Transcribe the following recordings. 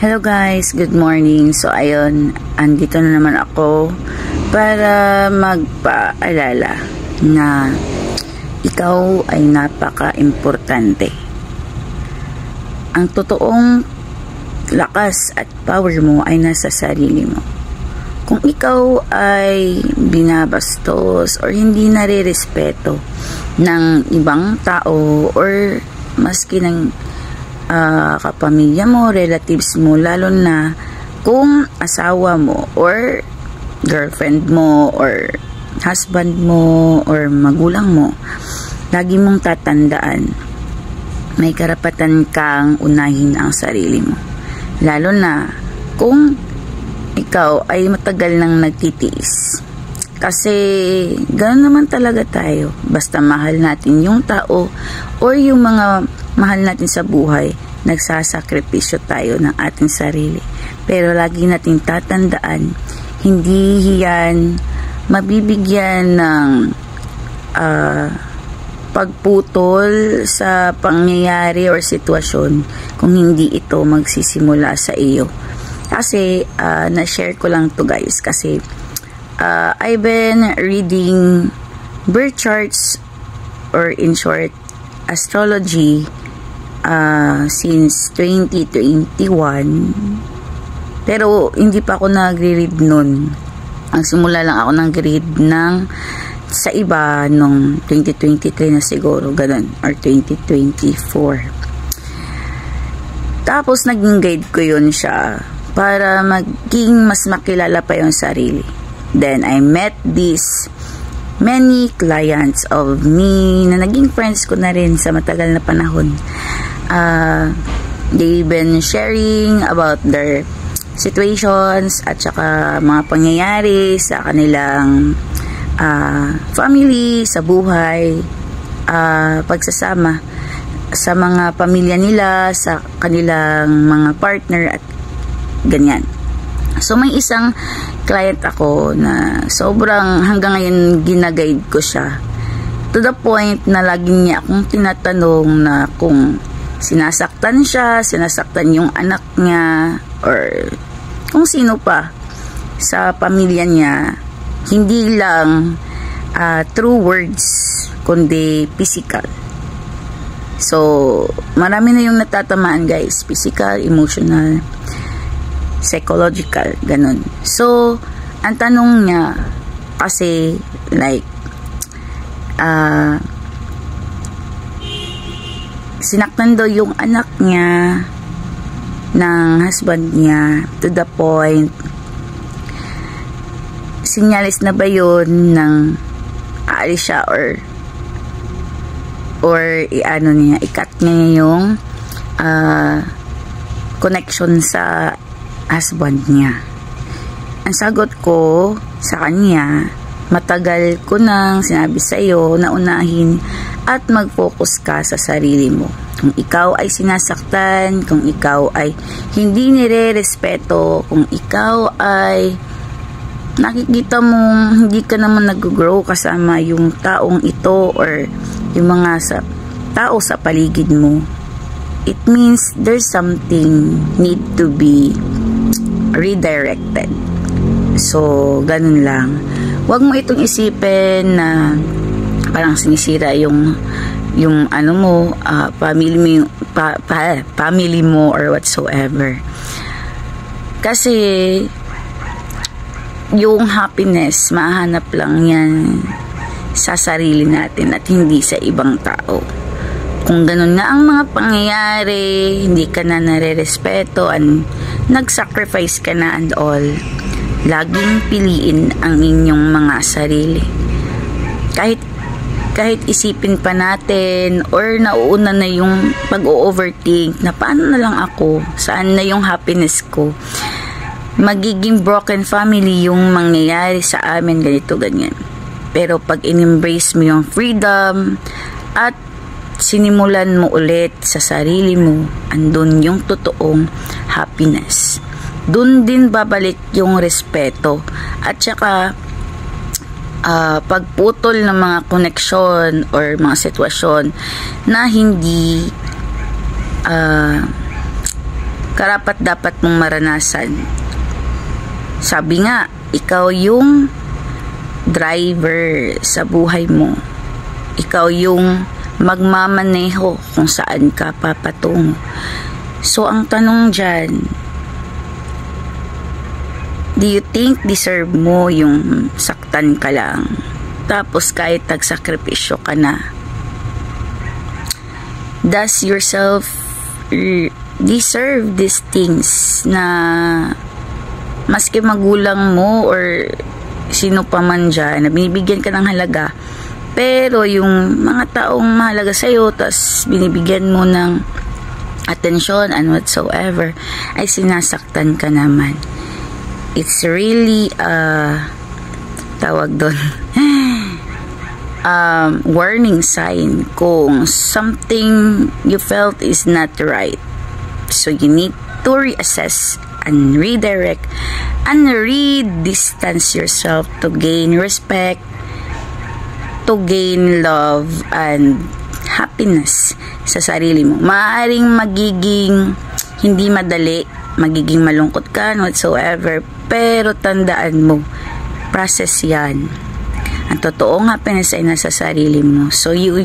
Hello guys, good morning. So ayun, andito na naman ako para magpaalala na ikaw ay napaka-importante. Ang totoong lakas at power mo ay nasa sarili mo. Kung ikaw ay binabastos or hindi nare-respeto ng ibang tao or maski ng kapamilya mo, relatives mo, lalo na kung asawa mo or girlfriend mo or husband mo or magulang mo, lagi mong tatandaan, may karapatan kang unahin ang sarili mo. Lalo na kung ikaw ay matagal nang nagtitiis. Kasi gano'n naman talaga tayo. Basta mahal natin yung tao or yung mga mahal natin sa buhay, nagsasakripisyo tayo ng ating sarili. Pero lagi natin tatandaan, hindi yan mabibigyan ng pagputol sa pangyayari or sitwasyon kung hindi ito magsisimula sa iyo. Kasi na-share ko lang to guys kasi I've been reading birth charts or in short astrology since 2021, pero hindi pa ako nagre-read nun. Ang simula lang ako nag-read ng sa iba nung 2023 na siguro, ganun, or 2024. Tapos naging guide ko yun siya para maging mas makilala pa yung sarili. Then I met these many clients of me na naging friends ko na rin sa matagal na panahon. They've been sharing about their situations at saka mga pangyayari sa kanilang family, sa buhay, pagsasama sa mga pamilya nila, sa kanilang mga partner at ganyan. So may isang client ako na sobrang hanggang ngayon ginaguide ko siya to the point na lagi niya akong tinatanong na kung sinasaktan siya, sinasaktan yung anak niya or kung sino pa sa pamilya niya, hindi lang through words kundi physical. So marami na yung natatamaan guys, physical, emotional, psychological, ganun. So, ang tanong niya kasi like sinaktan daw yung anak niya ng husband niya to the point sinyalis na ba yun ng aalis siya or i-ano niya, i-cut niya yung connection sa husband niya. Ang sagot ko sa kanya, matagal ko nang sinabi sa iyo na unahin at mag-focus ka sa sarili mo. Kung ikaw ay sinasaktan, kung ikaw ay hindi nire-respeto, kung ikaw ay nakikita mong hindi ka naman nag-grow kasama yung taong ito or yung mga tao sa paligid mo, it means there's something need to be redirected. So, ganun lang. Huwag mo itong isipin na parang sinisira yung ano mo, family mo or whatsoever. Kasi yung happiness, mahanap lang yan sa sarili natin at hindi sa ibang tao. Kung ganun nga ang mga pangyayari, hindi ka na nare-respeto and nag-sacrifice ka na and all, laging piliin ang inyong mga sarili. Kahit isipin pa natin or nauuna na yung pag-overthink na paano na lang ako, saan na yung happiness ko, magiging broken family yung mangyayari sa amin, ganito, ganyan. Pero pag in-embrace mo yung freedom at sinimulan mo ulit sa sarili mo, andun yung totoong happiness. Dun din babalik yung respeto at saka pagputol ng mga koneksyon or mga sitwasyon na hindi karapat dapat mong maranasan. Sabi nga, ikaw yung driver sa buhay mo. Ikaw yung magmamaneho kung saan ka papatungo. So, ang tanong dyan, do you think deserve mo yung saktan ka lang? Tapos kahit nagsakripisyo ka na? Does yourself deserve these things na maski magulang mo or sino pa man dyan na binibigyan ka ng halaga, pero yung mga taong mahalaga sa'yo tas binibigyan mo ng attention and whatsoever ay sinasaktan ka naman. It's really tawag doon warning sign kung something you felt is not right. So you need to reassess and redirect and redistance yourself to gain respect, to gain love and happiness sa sarili mo. Maaaring magiging hindi madali, magiging malungkot ka whatsoever, pero tandaan mo, process yan. Ang totoong happiness ay nasa sarili mo. So you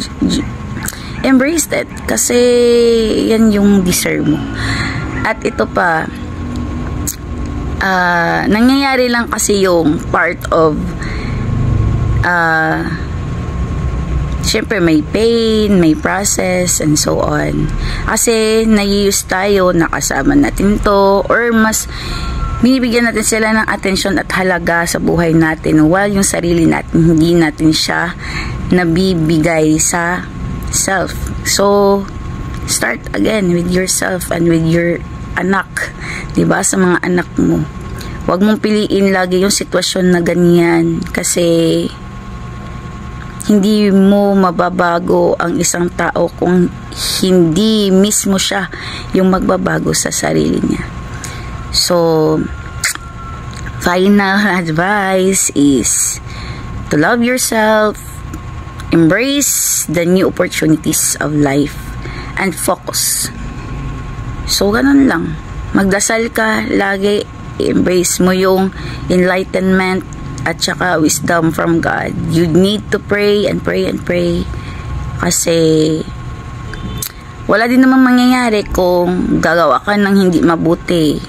embrace that kasi yan yung deserve mo. At ito pa, nangyayari lang kasi yung part of syempre may pain, may process, and so on. Kasi nai-use tayo, nakasama natin to, or mas binibigyan natin sila ng attention at halaga sa buhay natin, while yung sarili natin, hindi natin siya nabibigay sa self. So, start again with yourself and with your anak. Diba? Sa mga anak mo. Huwag mong piliin lagi yung sitwasyon na ganyan kasi hindi mo mababago ang isang tao kung hindi mismo siya yung magbabago sa sarili niya. So, final advice is to love yourself, embrace the new opportunities of life, and focus. So, ganun lang. Magdasal ka lagi, embrace mo yung enlightenment at saka wisdom from God. You need to pray and pray and pray kasi wala din naman mangyayari kung gagawa ka ng hindi mabuti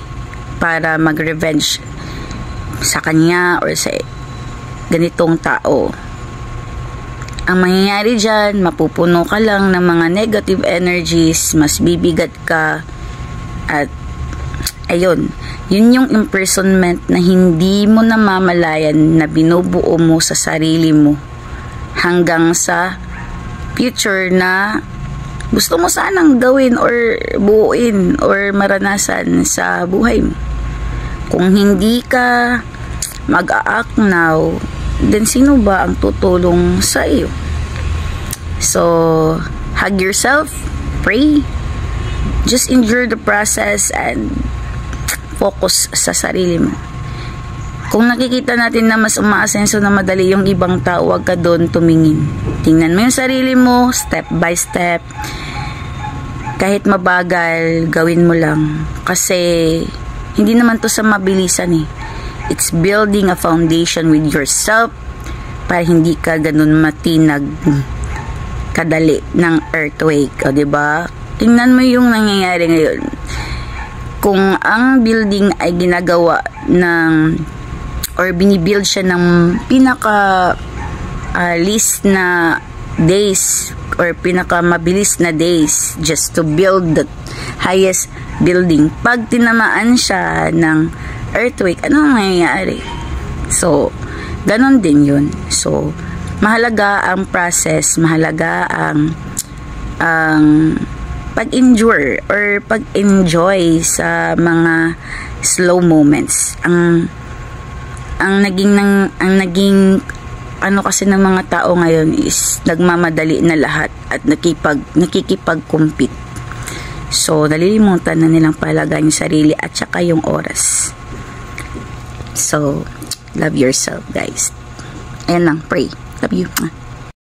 para mag-revenge sa kanya or sa ganitong tao. Ang mangyayari dyan, mapupuno ka lang ng mga negative energies, mas bibigat ka, at ayun, yun yung imprisonment na hindi mo namamalayan na binubuo mo sa sarili mo hanggang sa future na gusto mo sanang gawin or buuin or maranasan sa buhay mo. Kung hindi ka mag-a-act now, then sino ba ang tutulong sa iyo? So, hug yourself, pray, just endure the process and focus sa sarili mo. Kung nakikita natin na mas umaasenso na madali yung ibang tao, huwag ka doon tumingin. Tingnan mo yung sarili mo, step by step. Kahit mabagal, gawin mo lang. Kasi, hindi naman to sa mabilisan eh. It's building a foundation with yourself para hindi ka ganun matinag kadali ng earthquake. O, diba? Tingnan mo yung nangyayari ngayon. Kung ang building ay ginagawa ng or binibuild siya ng pinaka least na days or pinaka mabilis na days just to build the highest building, pag tinamaan siya ng earthquake, ano nangyayari? So, ganon din yun. So, mahalaga ang process, mahalaga ang pag-endure or pag-enjoy sa mga slow moments. Ang naging ano kasi ng mga tao ngayon is nagmamadali na lahat at nakikipag-compete. So, nalilimutan na nilang palagaan yung sarili at saka yung oras. So, love yourself, guys. Ayan lang, pray. Love you.